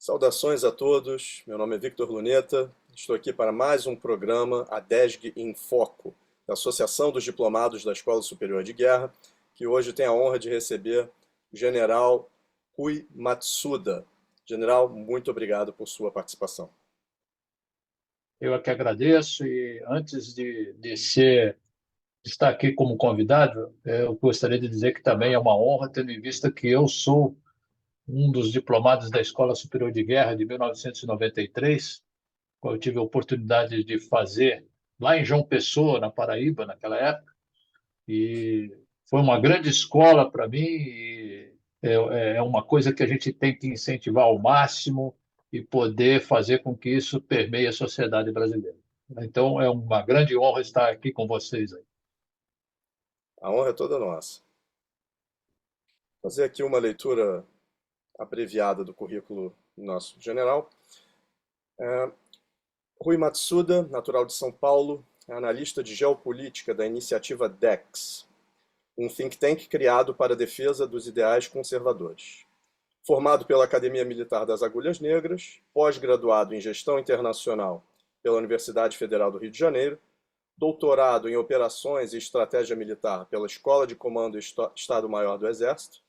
Saudações a todos, meu nome é Victor Luneta, estou aqui para mais um programa ADESG em Foco, da Associação dos Diplomados da Escola Superior de Guerra, que hoje tem a honra de receber o General Rui Matsuda. General, muito obrigado por sua participação. Eu é que agradeço e antes de estar aqui como convidado, eu gostaria de dizer que também é uma honra, tendo em vista que eu sou um dos diplomados da Escola Superior de Guerra de 1993, qual eu tive a oportunidade de fazer lá em João Pessoa, na Paraíba, naquela época, e foi uma grande escola para mim e é uma coisa que a gente tem que incentivar ao máximo e poder fazer com que isso permeie a sociedade brasileira. Então, é uma grande honra estar aqui com vocês aí. A honra é toda nossa. Vou fazer aqui uma leitura abreviada do currículo do nosso general. Rui Matsuda, natural de São Paulo, é analista de geopolítica da iniciativa DEX, um think tank criado para a defesa dos ideais conservadores. Formado pela Academia Militar das Agulhas Negras, pós-graduado em Gestão Internacional pela Universidade Federal do Rio de Janeiro, doutorado em Operações e Estratégia Militar pela Escola de Comando Estado-Maior do Exército,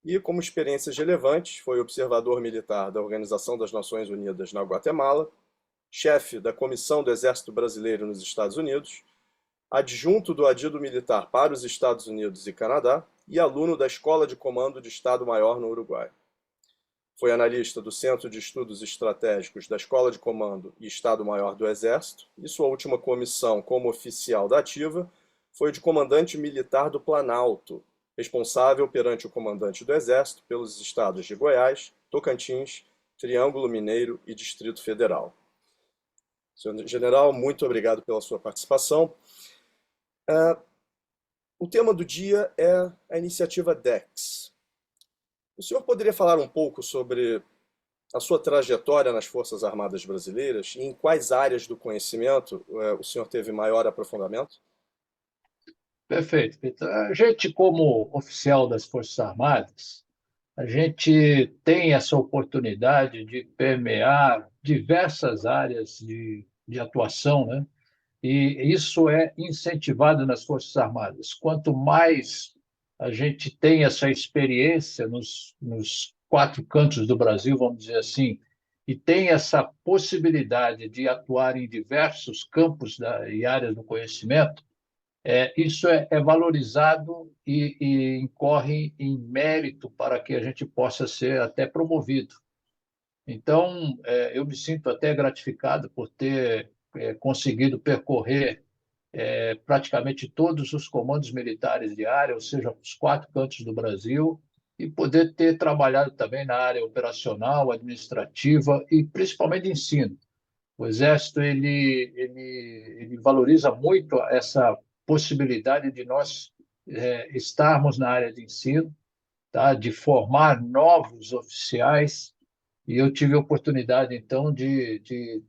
e, como experiências relevantes, foi observador militar da Organização das Nações Unidas na Guatemala, chefe da Comissão do Exército Brasileiro nos Estados Unidos, adjunto do Adido Militar para os Estados Unidos e Canadá e aluno da Escola de Comando de Estado-Maior no Uruguai. Foi analista do Centro de Estudos Estratégicos da Escola de Comando e Estado-Maior do Exército, e sua última comissão como oficial da ativa foi de comandante militar do Planalto, responsável perante o comandante do Exército pelos estados de Goiás, Tocantins, Triângulo Mineiro e Distrito Federal. Senhor General, muito obrigado pela sua participação. O tema do dia é a iniciativa DEX. O senhor poderia falar um pouco sobre a sua trajetória nas Forças Armadas Brasileiras e em quais áreas do conhecimento o senhor teve maior aprofundamento? Perfeito, Peter. A gente, como oficial das Forças Armadas, a gente tem essa oportunidade de permear diversas áreas de atuação, né? E isso é incentivado nas Forças Armadas. Quanto mais a gente tem essa experiência nos quatro cantos do Brasil, vamos dizer assim, e tem essa possibilidade de atuar em diversos campos e áreas do conhecimento, isso é valorizado e incorre em mérito para que a gente possa ser até promovido. Então, eu me sinto até gratificado por ter conseguido percorrer praticamente todos os comandos militares de área, ou seja, os quatro cantos do Brasil, e poder ter trabalhado também na área operacional, administrativa e principalmente de ensino. O Exército ele valoriza muito essa possibilidade de nós estarmos na área de ensino, tá? De formar novos oficiais. E eu tive a oportunidade, então, de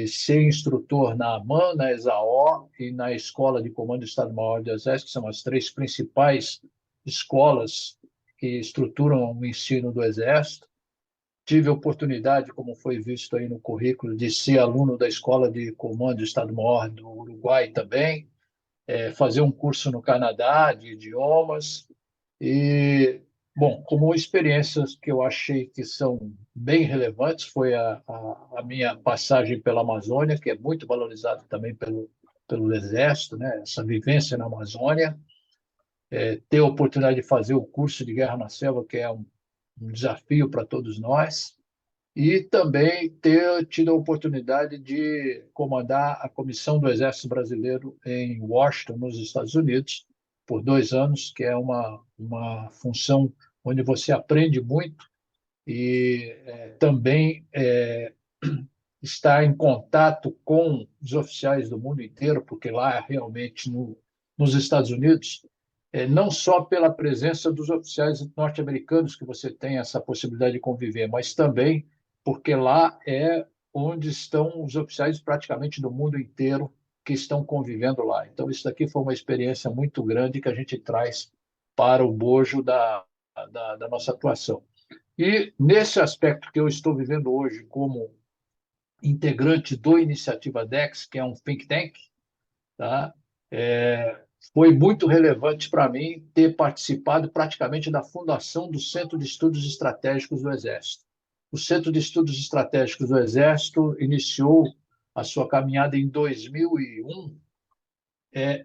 ser instrutor na AMAN, na ESAO e na Escola de Comando do Estado-Maior do Exército, que são as três principais escolas que estruturam o ensino do Exército. Tive a oportunidade, como foi visto aí no currículo, de ser aluno da Escola de Comando do Estado-Maior do Uruguai também, fazer um curso no Canadá de idiomas e, bom, como experiências que eu achei que são bem relevantes, foi a minha passagem pela Amazônia, que é muito valorizada também pelo Exército, né? Essa vivência na Amazônia, ter a oportunidade de fazer o curso de Guerra na Selva, que é um desafio para todos nós, e também ter tido a oportunidade de comandar a Comissão do Exército Brasileiro em Washington, nos Estados Unidos, por 2 anos, que é uma função onde você aprende muito e também está em contato com os oficiais do mundo inteiro, porque lá realmente nos Estados Unidos, não só pela presença dos oficiais norte-americanos que você tem essa possibilidade de conviver, mas também porque lá é onde estão os oficiais praticamente do mundo inteiro que estão convivendo lá. Então, isso daqui foi uma experiência muito grande que a gente traz para o bojo da nossa atuação. E nesse aspecto que eu estou vivendo hoje como integrante do Iniciativa DEX, que é um think tank, tá? Foi muito relevante para mim ter participado praticamente da fundação do Centro de Estudos Estratégicos do Exército. O Centro de Estudos Estratégicos do Exército iniciou a sua caminhada em 2001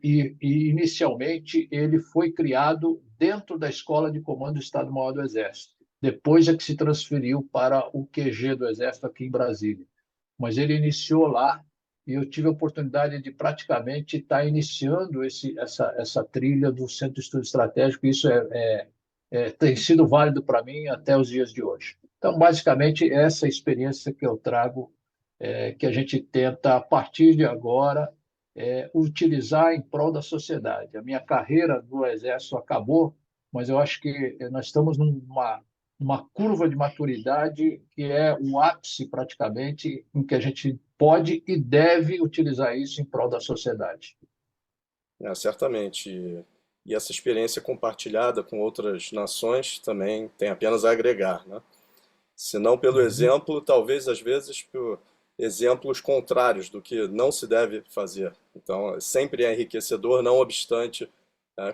e inicialmente ele foi criado dentro da Escola de Comando do Estado-Maior do Exército. Depois é que se transferiu para o QG do Exército aqui em Brasília. Mas ele iniciou lá e eu tive a oportunidade de praticamente estar iniciando essa trilha do Centro de Estudo Estratégico. Isso tem sido válido para mim até os dias de hoje. Então, basicamente, essa experiência que eu trago, que a gente tenta, a partir de agora, utilizar em prol da sociedade. A minha carreira no Exército acabou, mas eu acho que nós estamos numa curva de maturidade que é o ápice, praticamente, em que a gente pode e deve utilizar isso em prol da sociedade. Certamente. E essa experiência compartilhada com outras nações também tem apenas a agregar, né? Se não pelo Uhum. exemplo, talvez às vezes por exemplos contrários do que não se deve fazer. Então, sempre é enriquecedor, não obstante,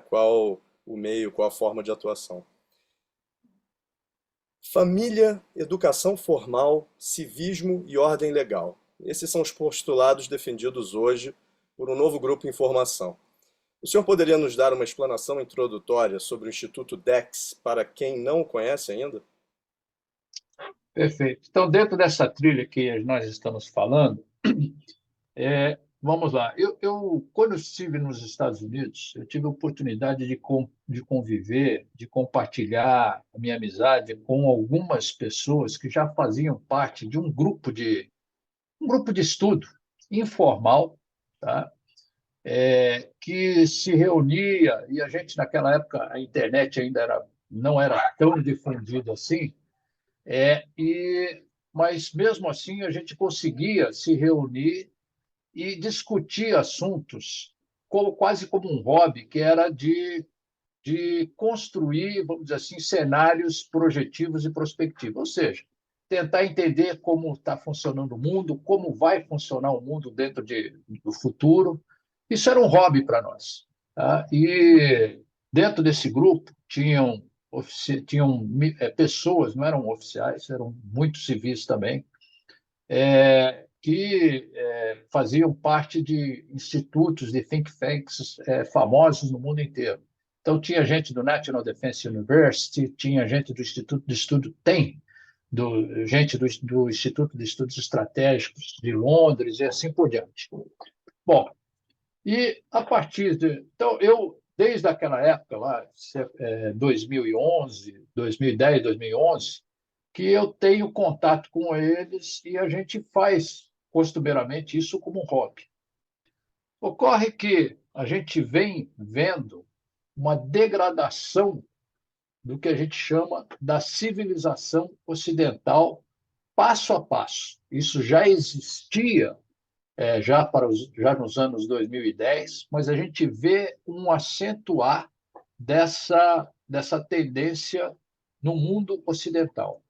qual o meio, qual a forma de atuação. Família, educação formal, civismo e ordem legal. Esses são os postulados defendidos hoje por um novo grupo em formação. O senhor poderia nos dar uma explanação introdutória sobre o Instituto DEX para quem não o conhece ainda? Perfeito. Então, dentro dessa trilha que nós estamos falando, vamos lá. Quando eu estive nos Estados Unidos, eu tive a oportunidade de conviver, de compartilhar a minha amizade com algumas pessoas que já faziam parte de um grupo de estudo informal, tá? Que se reunia, e a gente, naquela época, a internet ainda não era tão difundida assim, mas mesmo assim a gente conseguia se reunir e discutir assuntos quase como um hobby, que era de construir, vamos dizer assim, cenários projetivos e prospectivos, ou seja, tentar entender como está funcionando o mundo, como vai funcionar o mundo dentro do futuro. Isso era um hobby para nós. Tá? E dentro desse grupo tinham pessoas, não eram oficiais, eram muito civis também, que faziam parte de institutos, de think tanks famosos no mundo inteiro. Então, tinha gente do National Defense University, tinha gente do Instituto de Estudo, gente do Instituto de Estudos Estratégicos de Londres e assim por diante. Bom, e a partir de. Então, desde aquela época, lá, 2011, 2010, 2011, que eu tenho contato com eles e a gente faz costumeiramente isso como um hobby. Ocorre que a gente vem vendo uma degradação do que a gente chama da civilização ocidental passo a passo. Isso já existia já nos anos 2010, mas a gente vê um acentuar dessa tendência no mundo ocidental.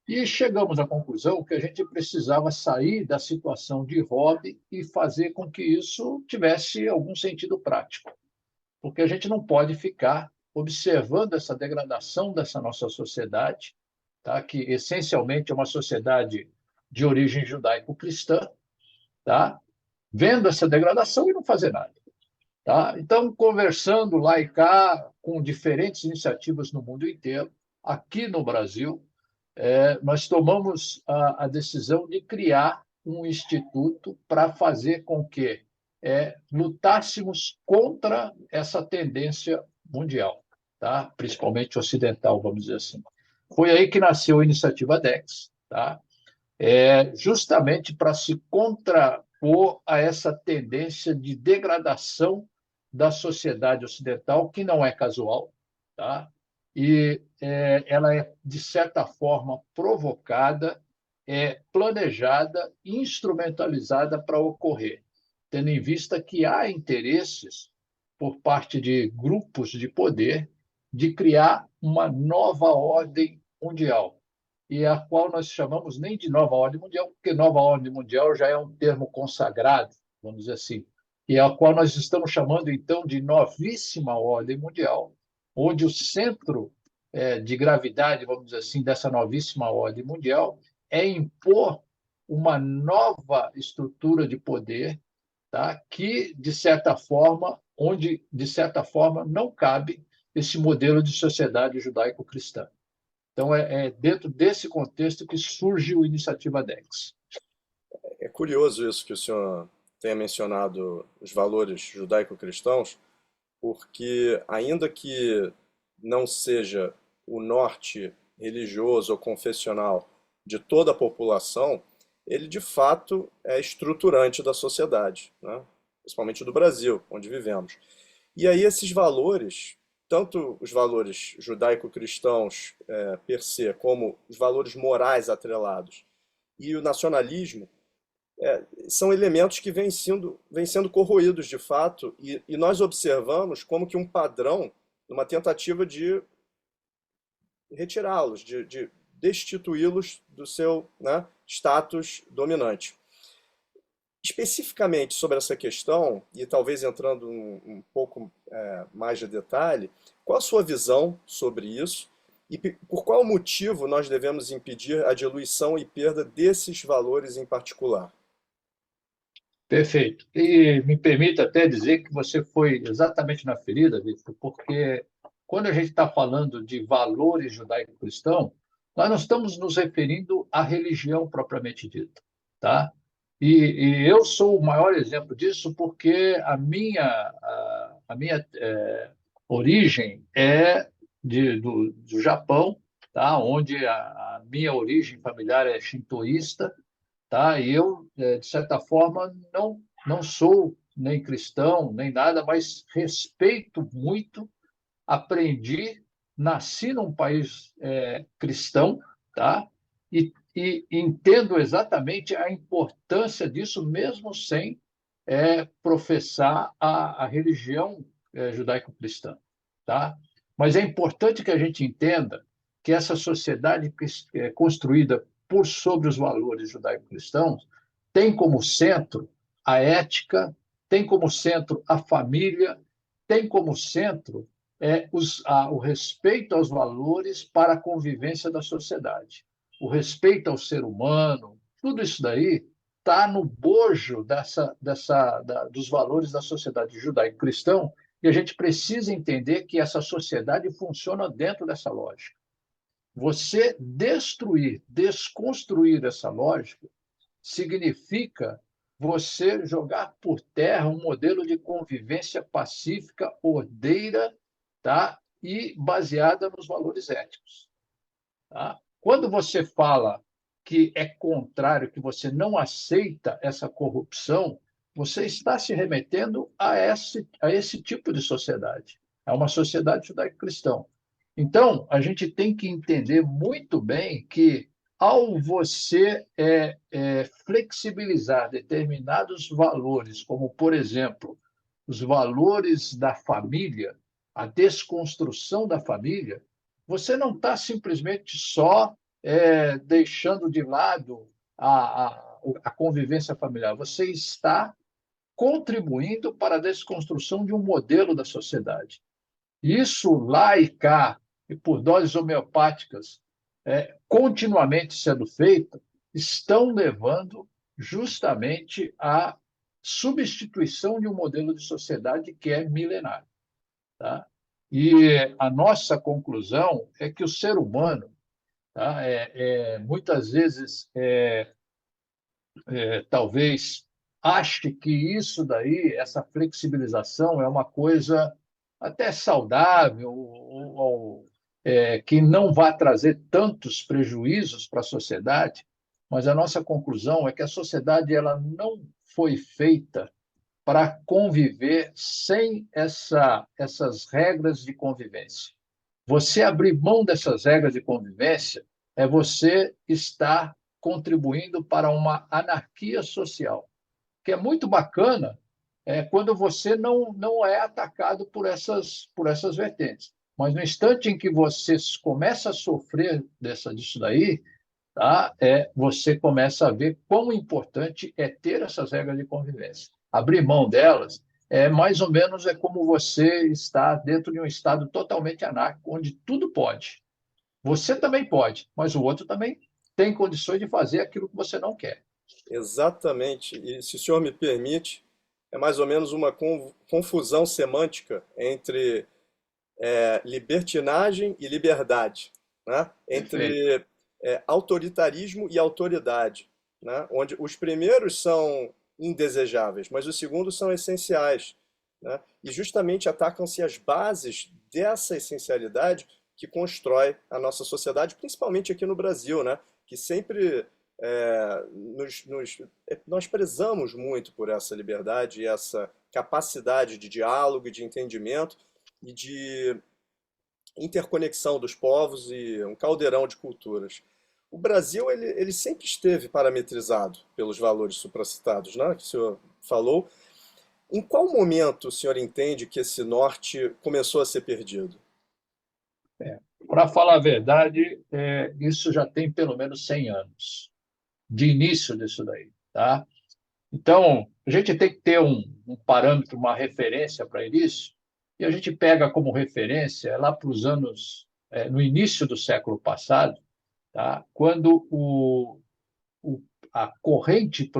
E chegamos à conclusão que a gente precisava sair da situação de hobby e fazer com que isso tivesse algum sentido prático. Porque a gente não pode ficar observando essa degradação dessa nossa sociedade, tá? Que essencialmente é uma sociedade de origem judaico-cristã, tá? Vendo essa degradação e não fazer nada. Tá? Então, conversando lá e cá com diferentes iniciativas no mundo inteiro, aqui no Brasil, nós tomamos a decisão de criar um instituto para fazer com que lutássemos contra essa tendência mundial, tá? Principalmente ocidental, vamos dizer assim. Foi aí que nasceu a Iniciativa DEX, tá? Justamente para se contrapor a essa tendência de degradação da sociedade ocidental, que não é casual, tá? E ela é, de certa forma, provocada, planejada, instrumentalizada para ocorrer, tendo em vista que há interesses por parte de grupos de poder de criar uma nova ordem mundial, e a qual nós chamamos nem de nova ordem mundial, porque nova ordem mundial já é um termo consagrado, vamos dizer assim, e a qual nós estamos chamando, então, de novíssima ordem mundial, onde o centro de gravidade, vamos dizer assim, dessa novíssima ordem mundial é impor uma nova estrutura de poder, tá? Que, de certa forma, onde, de certa forma, não cabe esse modelo de sociedade judaico-cristã. Então, é dentro desse contexto que surge o Iniciativa DEX. É curioso isso que o senhor tenha mencionado os valores judaico-cristãos, porque ainda que não seja o norte religioso ou confessional de toda a população, ele de fato é estruturante da sociedade, né? Principalmente do Brasil, onde vivemos. E aí esses valores, tanto os valores judaico-cristãos per se, como os valores morais atrelados e o nacionalismo, são elementos que vêm sendo corroídos de fato, e nós observamos como que um padrão, numa tentativa de retirá-los, de destituí-los do seu, né, status dominante. Especificamente sobre essa questão, e talvez entrando um pouco mais de detalhe, qual a sua visão sobre isso e por qual motivo nós devemos impedir a diluição e perda desses valores em particular? Perfeito. E me permita até dizer que você foi exatamente na ferida, Victor, porque quando a gente está falando de valores judaico-cristãos, nós não estamos nos referindo à religião propriamente dita, tá? E eu sou o maior exemplo disso porque a minha origem é do Japão, tá? Onde a minha origem familiar é shintoísta, tá? E eu, de certa forma, não sou nem cristão, nem nada, mas respeito muito, aprendi, nasci num país cristão, tá? E entendo exatamente a importância disso, mesmo sem professar a religião judaico-cristã, tá? Mas é importante que a gente entenda que essa sociedade construída por sobre os valores judaico-cristãos tem como centro a ética, tem como centro a família, tem como centro o respeito aos valores para a convivência da sociedade. O respeito ao ser humano, tudo isso daí está no bojo dos valores da sociedade judaico-cristã, e a gente precisa entender que essa sociedade funciona dentro dessa lógica. Você destruir, desconstruir essa lógica, significa você jogar por terra um modelo de convivência pacífica, ordeira, tá? E baseada nos valores éticos. Tá? Quando você fala que é contrário, que você não aceita essa corrupção, você está se remetendo a esse tipo de sociedade. É uma sociedade judaico-cristã. Então, a gente tem que entender muito bem que, ao você flexibilizar determinados valores, como, por exemplo, os valores da família, a desconstrução da família, você não está simplesmente só deixando de lado a convivência familiar, você está contribuindo para a desconstrução de um modelo da sociedade. Isso lá e cá, e por doses homeopáticas, continuamente sendo feito, estão levando justamente à substituição de um modelo de sociedade que é milenário. Tá? E a nossa conclusão é que o ser humano, tá, muitas vezes, talvez, ache que isso daí, essa flexibilização, é uma coisa até saudável, que não vai trazer tantos prejuízos para a sociedade, mas a nossa conclusão é que a sociedade ela não foi feita para conviver sem essas regras de convivência. Você abrir mão dessas regras de convivência é você estar contribuindo para uma anarquia social, que é muito bacana quando você não é atacado por essas vertentes. Mas no instante em que você começa a sofrer disso daí, tá? Você começa a ver quão importante é ter essas regras de convivência. Abrir mão delas mais ou menos como você está dentro de um estado totalmente anárquico, onde tudo pode. Você também pode, mas o outro também tem condições de fazer aquilo que você não quer. Exatamente. E se o senhor me permite, é mais ou menos uma confusão semântica entre libertinagem e liberdade, né? Perfeito. Entre autoritarismo e autoridade, né? Onde os primeiros são indesejáveis, mas os segundos são essenciais, né? E justamente atacam-se as bases dessa essencialidade que constrói a nossa sociedade, principalmente aqui no Brasil, né? Que sempre nós prezamos muito por essa liberdade e essa capacidade de diálogo e de entendimento e de interconexão dos povos e um caldeirão de culturas. O Brasil ele sempre esteve parametrizado pelos valores supracitados, né, que o senhor falou. Em qual momento o senhor entende que esse norte começou a ser perdido? Para falar a verdade, isso já tem pelo menos 100 anos de início disso daí, tá? Então, a gente tem que ter um parâmetro, uma referência para isso, e a gente pega como referência lá para os anos, no início do século passado, tá? Quando a corrente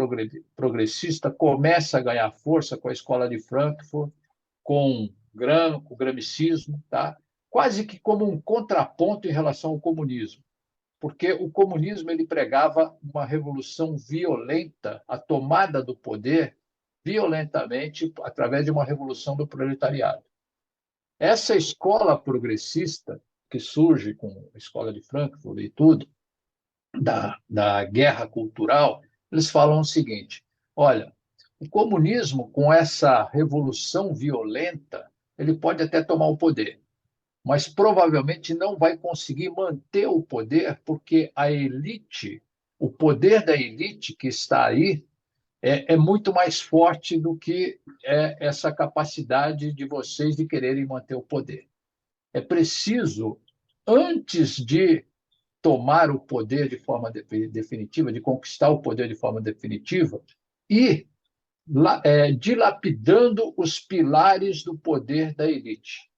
progressista começa a ganhar força com a Escola de Frankfurt, com o gramicismo, tá? Quase que como um contraponto em relação ao comunismo, porque o comunismo ele pregava uma revolução violenta, a tomada do poder violentamente através de uma revolução do proletariado. Essa escola progressista que surge com a Escola de Frankfurt e tudo, da guerra cultural, eles falam o seguinte: olha, o comunismo, com essa revolução violenta, ele pode até tomar o poder, mas provavelmente não vai conseguir manter o poder, porque a elite, o poder da elite que está aí, é muito mais forte do que essa capacidade de vocês de quererem manter o poder. É preciso, antes de tomar o poder de forma definitiva, de conquistar o poder de forma definitiva, e dilapidando os pilares do poder da elite.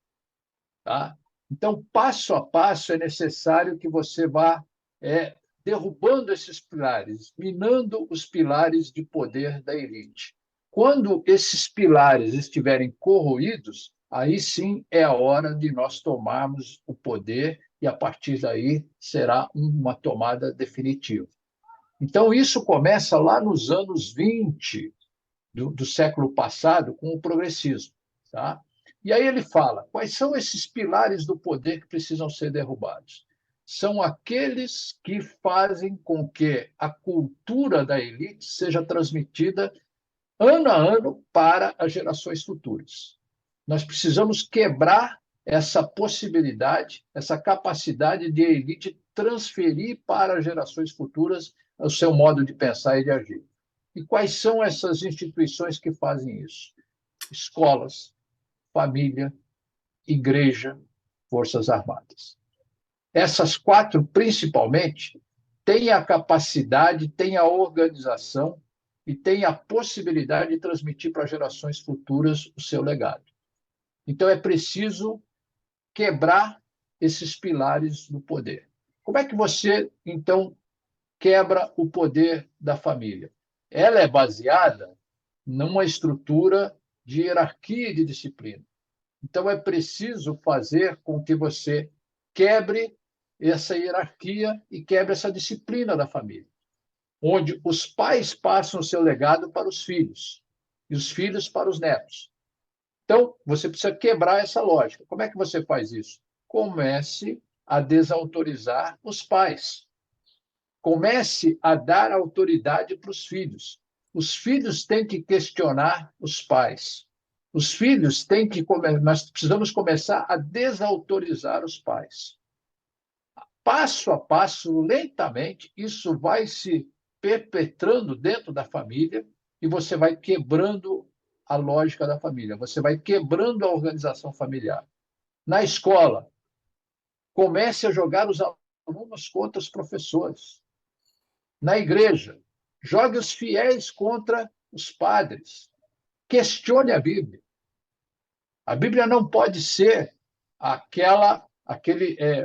Tá? Então, passo a passo, é necessário que você vá derrubando esses pilares, minando os pilares de poder da elite. Quando esses pilares estiverem corroídos, aí sim é a hora de nós tomarmos o poder e, a partir daí, será uma tomada definitiva. Então, isso começa lá nos anos 20 do século passado, com o progressismo. Tá? E aí ele fala: quais são esses pilares do poder que precisam ser derrubados? São aqueles que fazem com que a cultura da elite seja transmitida ano a ano para as gerações futuras. Nós precisamos quebrar essa possibilidade, essa capacidade de a elite transferir para as gerações futuras o seu modo de pensar e de agir. E quais são essas instituições que fazem isso? Escolas, família, igreja, Forças Armadas. Essas quatro, principalmente, têm a capacidade, têm a organização e têm a possibilidade de transmitir para gerações futuras o seu legado. Então, é preciso quebrar esses pilares do poder. Como é que você, então, quebra o poder da família? Ela é baseada numa estrutura de hierarquia e de disciplina. Então, é preciso fazer com que você quebre essa hierarquia e quebre essa disciplina da família, onde os pais passam o seu legado para os filhos e os filhos para os netos. Então, você precisa quebrar essa lógica. Como é que você faz isso? Comece a desautorizar os pais. Comece a dar autoridade para os filhos. Os filhos têm que questionar os pais. Os filhos têm que. Nós precisamos começar a desautorizar os pais. Passo a passo, lentamente, isso vai se perpetrando dentro da família e você vai quebrando a lógica da família, você vai quebrando a organização familiar. Na escola, comece a jogar os alunos contra os professores. Na igreja, jogue os fiéis contra os padres. Questione a Bíblia. A Bíblia não pode ser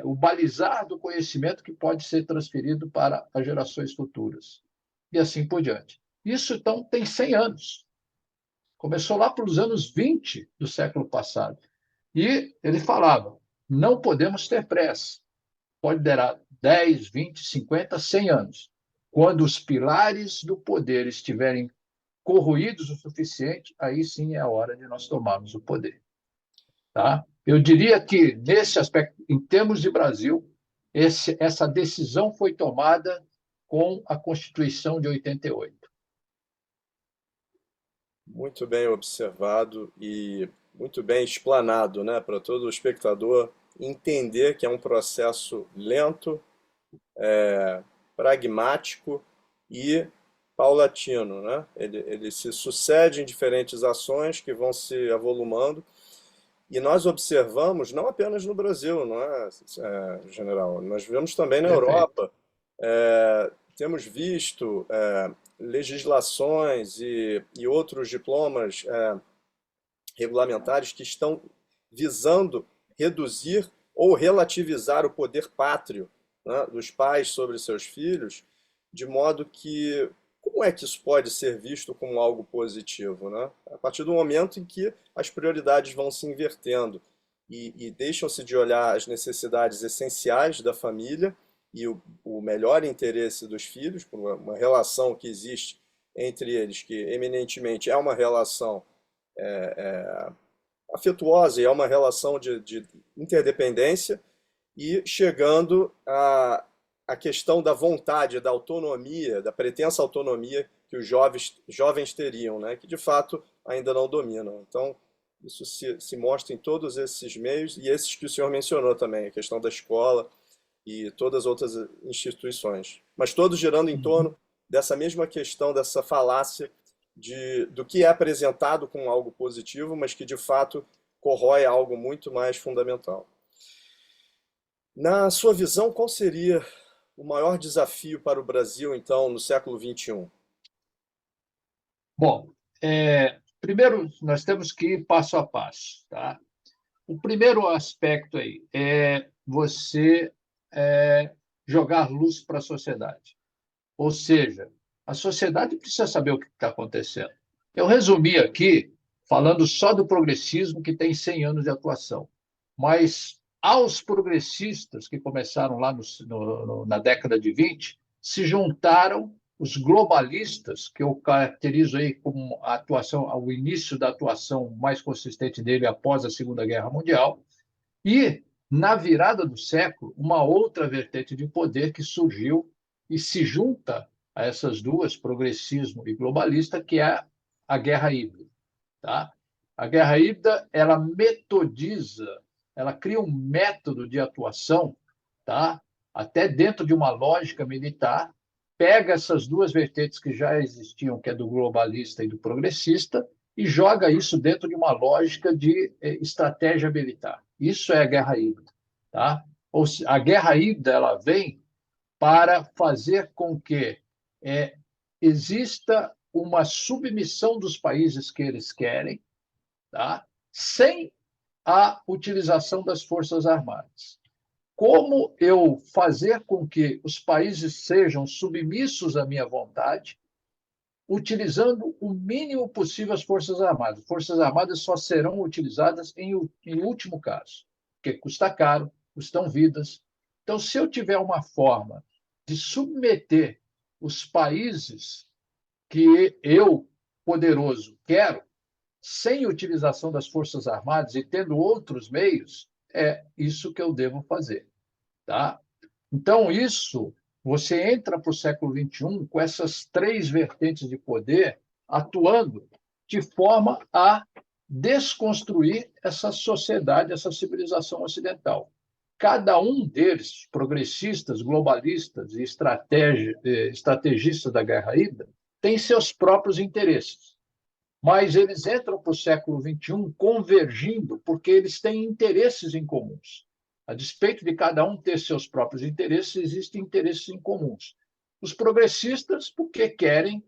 o balizar do conhecimento que pode ser transferido para as gerações futuras. E assim por diante. Isso, então, tem 100 anos. Começou lá pelos anos 20 do século passado. E ele falava, não podemos ter pressa. Pode demorar 10, 20, 50, 100 anos. Quando os pilares do poder estiverem corroídos o suficiente, aí sim é a hora de nós tomarmos o poder. Tá? Eu diria que, nesse aspecto, em termos de Brasil, essa decisão foi tomada com a Constituição de 88. Muito bem observado e muito bem explanado, né, para todo o espectador entender que é um processo lento, pragmático e paulatino, né? Ele se sucede em diferentes ações que vão se avolumando. E nós observamos, não apenas no Brasil, não é, general? Nós vemos também na Perfeito. Europa. Temos visto legislações e outros diplomas regulamentares que estão visando reduzir ou relativizar o poder pátrio, né, dos pais sobre seus filhos, de modo que como é que isso pode ser visto como algo positivo, né? A partir do momento em que as prioridades vão se invertendo e deixam-se de olhar as necessidades essenciais da família e o melhor interesse dos filhos, por uma relação que existe entre eles, que eminentemente é uma relação afetuosa e é uma relação de interdependência, e chegando a questão da vontade, da autonomia, da pretensa autonomia que os jovens teriam, né? Que de fato ainda não dominam. Então, isso se mostra em todos esses meios, e esses que o senhor mencionou também, a questão da escola e todas as outras instituições. Mas todos girando em torno dessa mesma questão, dessa falácia do que é apresentado como algo positivo, mas que de fato corrói algo muito mais fundamental. Na sua visão, qual seria o maior desafio para o Brasil, então, no século XXI? Bom, primeiro nós temos que ir passo a passo. Tá? O primeiro aspecto aí é você jogar luz para a sociedade. Ou seja, a sociedade precisa saber o que está acontecendo. Eu resumi aqui, falando só do progressismo, que tem 100 anos de atuação. Mas aos progressistas que começaram lá na década de 20, se juntaram os globalistas, que eu caracterizo aí como a atuação, o início da atuação mais consistente dele após a Segunda Guerra Mundial, e, na virada do século, uma outra vertente de poder que surgiu e se junta a essas duas, progressismo e globalista, que é a guerra híbrida. Tá? A guerra híbrida, ela metodiza, ela cria um método de atuação, tá? Até dentro de uma lógica militar, pega essas duas vertentes que já existiam, que é do globalista e do progressista, e joga isso dentro de uma lógica de estratégia militar. Isso é a guerra híbrida. Tá? A guerra híbrida ela vem para fazer com que exista uma submissão dos países que eles querem, tá? Sem a utilização das Forças Armadas. Como eu fazer com que os países sejam submissos à minha vontade, utilizando o mínimo possível as Forças Armadas. Forças Armadas só serão utilizadas em último caso, porque custa caro, custam vidas. Então, se eu tiver uma forma de submeter os países que eu, poderoso, quero, sem utilização das Forças Armadas e tendo outros meios, é isso que eu devo fazer. Tá? Então, isso, você entra para o século XXI com essas três vertentes de poder atuando de forma a desconstruir essa sociedade, essa civilização ocidental. Cada um deles, progressistas, globalistas e estrategistas da guerra híbrida, tem seus próprios interesses. Mas eles entram para o século XXI convergindo porque eles têm interesses em comuns. A despeito de cada um ter seus próprios interesses, existem interesses em comuns. Os progressistas, porque querem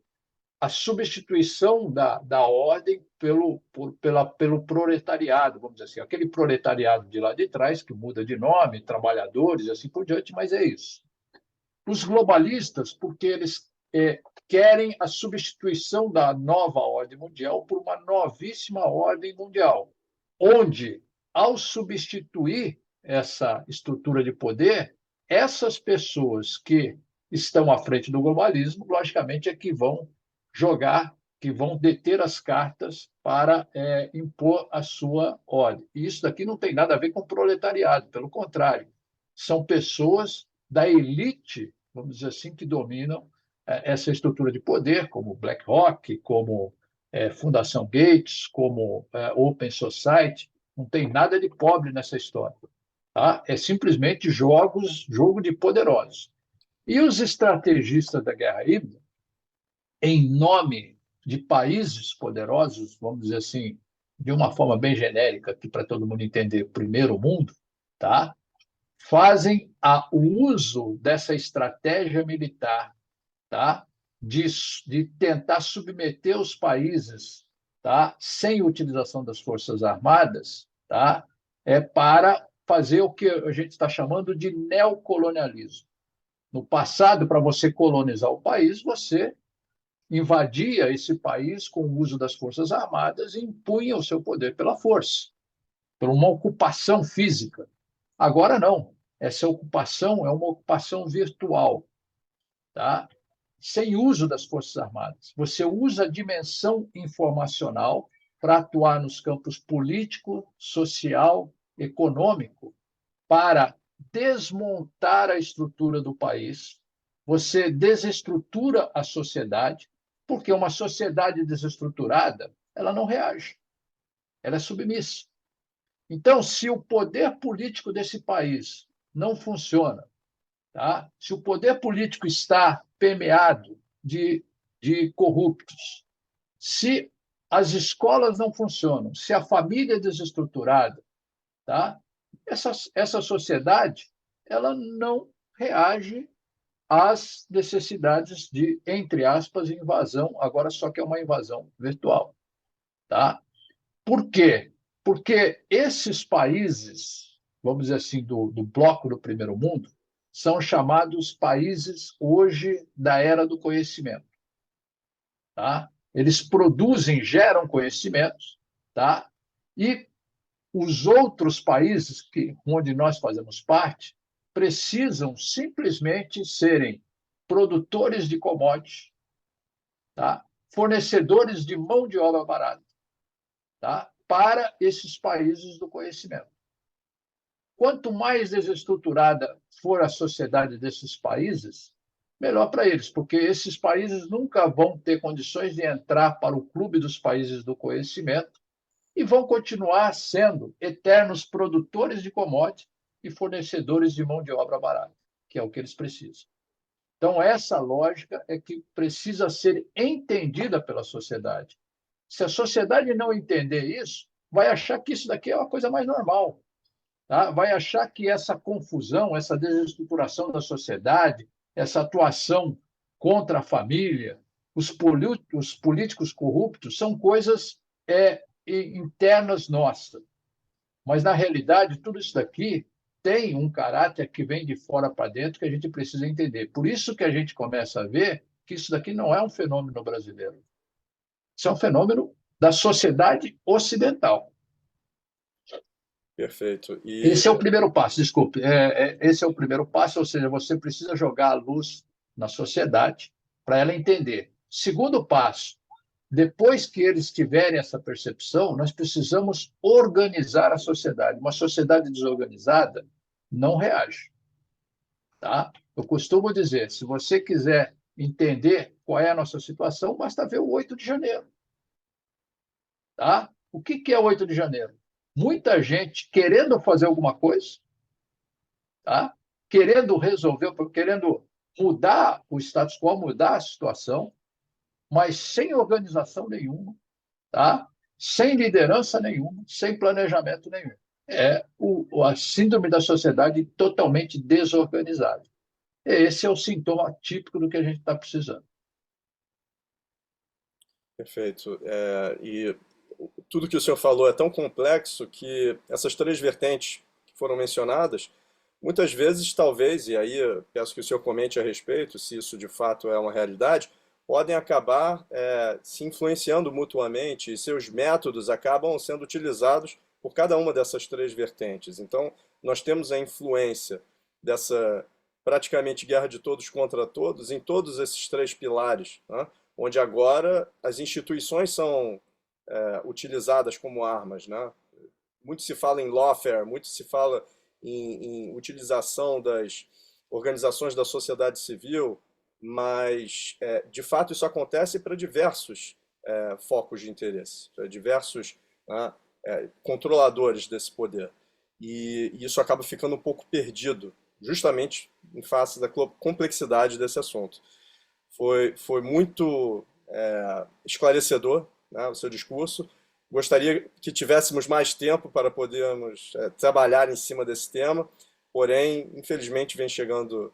a substituição da ordem pelo proletariado, vamos dizer assim, aquele proletariado de lá de trás, que muda de nome, trabalhadores e assim por diante, mas é isso. Os globalistas, porque eles querem a substituição da nova ordem mundial por uma novíssima ordem mundial, onde, ao substituir essa estrutura de poder, essas pessoas que estão à frente do globalismo, logicamente, é que vão jogar, que vão deter as cartas para impor a sua ordem. E isso daqui não tem nada a ver com proletariado, pelo contrário, são pessoas da elite, vamos dizer assim, que dominam essa estrutura de poder, como BlackRock, como Fundação Gates, como Open Society. Não tem nada de pobre nessa história. Tá? É simplesmente jogo de poderosos. E os estrategistas da guerra híbrida, em nome de países poderosos, vamos dizer assim, de uma forma bem genérica, aqui para todo mundo entender, primeiro mundo, tá? Fazem o uso dessa estratégia militar, tá? De tentar submeter os países, tá? Sem utilização das forças armadas, tá? Para fazer o que a gente está chamando de neocolonialismo. No passado, para você colonizar o país, você invadia esse país com o uso das forças armadas e impunha o seu poder pela força, por uma ocupação física. Agora não. Essa ocupação é uma ocupação virtual, tá? Sem uso das forças armadas. Você usa a dimensão informacional para atuar nos campos político, social, econômico, para desmontar a estrutura do país. Você desestrutura a sociedade, porque uma sociedade desestruturada, ela não reage, ela é submissa. Então, se o poder político desse país não funciona, tá? Se o poder político está permeado de corruptos, se as escolas não funcionam, se a família é desestruturada, tá? Essa sociedade ela não reage às necessidades de, entre aspas, invasão, agora só que é uma invasão virtual. Tá? Por quê? Porque esses países, vamos dizer assim, do bloco do primeiro mundo, são chamados países hoje da era do conhecimento. Tá? Eles produzem, geram conhecimentos, tá? E os outros países onde nós fazemos parte precisam simplesmente serem produtores de commodities, tá? Fornecedores de mão de obra barata, tá? Para esses países do conhecimento. Quanto mais desestruturada for a sociedade desses países, melhor para eles, porque esses países nunca vão ter condições de entrar para o clube dos países do conhecimento e vão continuar sendo eternos produtores de commodities e fornecedores de mão de obra barata, que é o que eles precisam. Então, essa lógica é que precisa ser entendida pela sociedade. Se a sociedade não entender isso, vai achar que isso daqui é uma coisa mais normal. Tá? Vai achar que essa confusão, essa desestruturação da sociedade, essa atuação contra a família, os políticos corruptos são coisas internas nossas. Mas, na realidade, tudo isso daqui tem um caráter que vem de fora para dentro que a gente precisa entender. Por isso que a gente começa a ver que isso daqui não é um fenômeno brasileiro. Isso é um fenômeno da sociedade ocidental. Perfeito. Esse é o primeiro passo, desculpe. Esse é o primeiro passo, ou seja, você precisa jogar a luz na sociedade para ela entender. Segundo passo, depois que eles tiverem essa percepção, nós precisamos organizar a sociedade. Uma sociedade desorganizada não reage. Tá? Eu costumo dizer, se você quiser entender qual é a nossa situação, basta ver o 8 de janeiro. Tá? O que é o 8 de janeiro? Muita gente querendo fazer alguma coisa, tá? Querendo resolver, querendo mudar o status quo, mudar a situação, mas sem organização nenhuma, tá? Sem liderança nenhuma, sem planejamento nenhum. é a síndrome da sociedade totalmente desorganizada. Esse é o sintoma típico do que a gente está precisando. Perfeito. E tudo que o senhor falou é tão complexo que essas três vertentes que foram mencionadas, muitas vezes, talvez, e aí eu peço que o senhor comente a respeito, se isso de fato é uma realidade, podem acabar se influenciando mutuamente e seus métodos acabam sendo utilizados por cada uma dessas três vertentes. Então, nós temos a influência dessa praticamente guerra de todos contra todos em todos esses três pilares, né? Onde agora as instituições são utilizadas como armas, né? Muito se fala em lawfare, muito se fala em utilização das organizações da sociedade civil, mas de fato isso acontece para diversos focos de interesse, para diversos, né, controladores desse poder. E isso acaba ficando um pouco perdido, justamente em face da complexidade desse assunto. Foi muito esclarecedor, né, o seu discurso. Gostaria que tivéssemos mais tempo para podermos trabalhar em cima desse tema, porém, infelizmente, vem chegando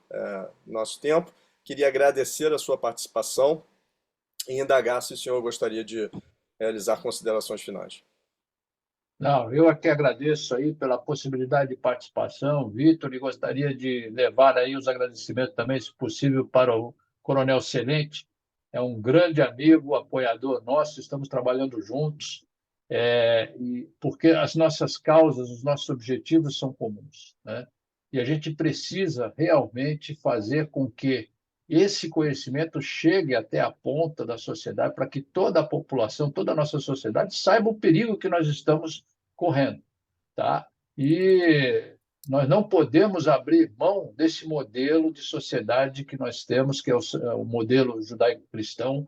nosso tempo. Queria agradecer a sua participação e indagar se o senhor gostaria de realizar considerações finais. Não, eu aqui agradeço aí pela possibilidade de participação, Vitor, e gostaria de levar aí os agradecimentos também, se possível, para o Coronel Celente. É um grande amigo, apoiador nosso, estamos trabalhando juntos, e porque as nossas causas, os nossos objetivos são comuns, né? E a gente precisa realmente fazer com que esse conhecimento chegue até a ponta da sociedade, para que toda a população, toda a nossa sociedade saiba o perigo que nós estamos correndo, tá? E nós não podemos abrir mão desse modelo de sociedade que nós temos, que é o modelo judaico-cristão,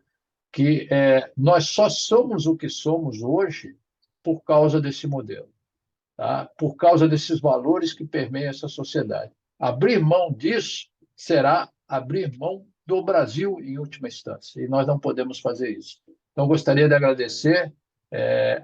que nós só somos o que somos hoje por causa desse modelo, tá? Por causa desses valores que permeiam essa sociedade. Abrir mão disso será abrir mão do Brasil em última instância, e nós não podemos fazer isso. Então, gostaria de agradecer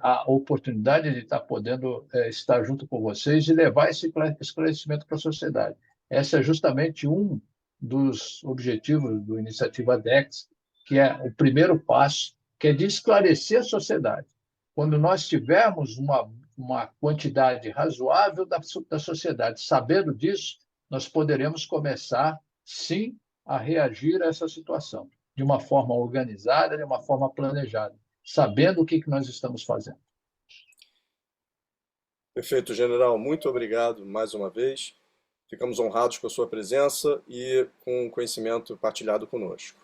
a oportunidade de estar podendo estar junto com vocês e levar esse esclarecimento para a sociedade. Esse é justamente um dos objetivos do Iniciativa DEX, que é o primeiro passo, que é de esclarecer a sociedade. Quando nós tivermos uma quantidade razoável da sociedade sabendo disso, nós poderemos começar, sim, a reagir a essa situação de uma forma organizada, de uma forma planejada, sabendo o que nós estamos fazendo. Perfeito, general. Muito obrigado mais uma vez. Ficamos honrados com a sua presença e com o conhecimento partilhado conosco.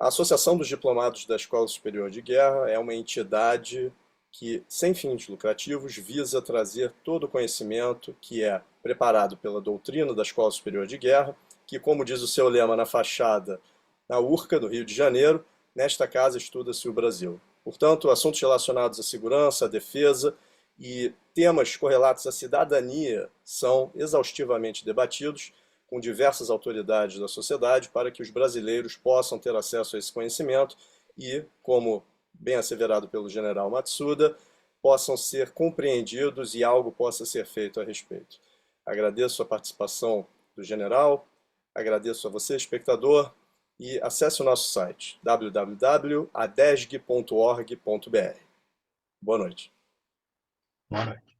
A Associação dos Diplomados da Escola Superior de Guerra é uma entidade que, sem fins lucrativos, visa trazer todo o conhecimento que é preparado pela doutrina da Escola Superior de Guerra, que, como diz o seu lema na fachada, na URCA, do Rio de Janeiro, nesta casa estuda-se o Brasil. Portanto, assuntos relacionados à segurança, à defesa e temas correlatos à cidadania são exaustivamente debatidos com diversas autoridades da sociedade para que os brasileiros possam ter acesso a esse conhecimento e, como bem asseverado pelo general Matsuda, possam ser compreendidos e algo possa ser feito a respeito. Agradeço a participação do general, agradeço a você, espectador, e acesse o nosso site www.adesg.org.br. Boa noite. Boa noite.